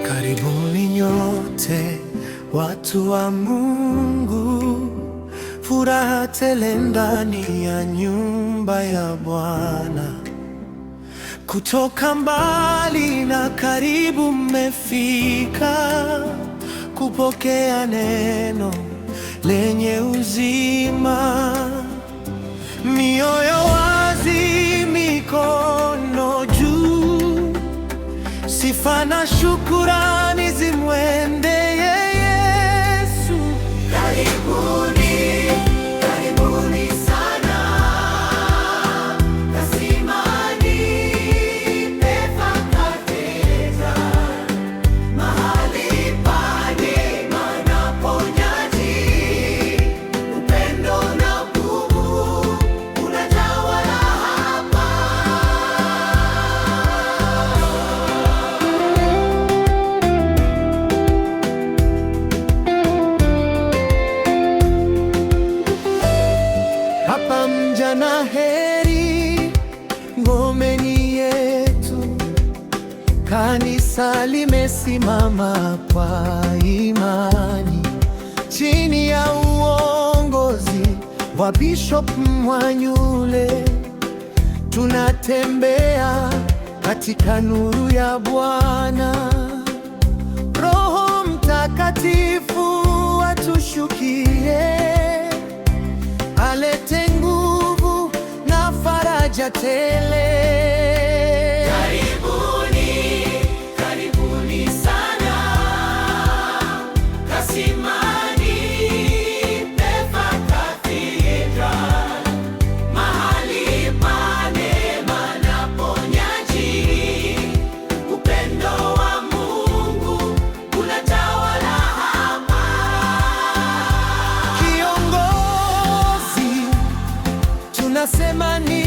Karibuni nyote watu wa Mungu, furaha tele ndani ya nyumba ya Bwana. Kutoka mbali na karibu mmefika kupokea neno lenye uzima. Mioyo wazi, mikono juu, sifa na shukurani zimwendee Yesu. Karibuni, karibuni sana Kasimani Pefa Cathedral, mahali pa neema na uponyaji, upendo na nguvu unatawala hapa. Hapa mja na heri, ngome ni yetu, kanisa limesimama kwa imani chini ya uongozi wa Bishop Mwanyule. Tunatembea katika nuru ya Bwana. Roho Mtakatifu atushukie, alete nguvu na faraja tele. Karibuni, karibuni sana Kasimani Pefa Cathedral, mahali pa neema na uponyaji, upendo wa Mungu unatawala hapa. Kiongozi tunasema ni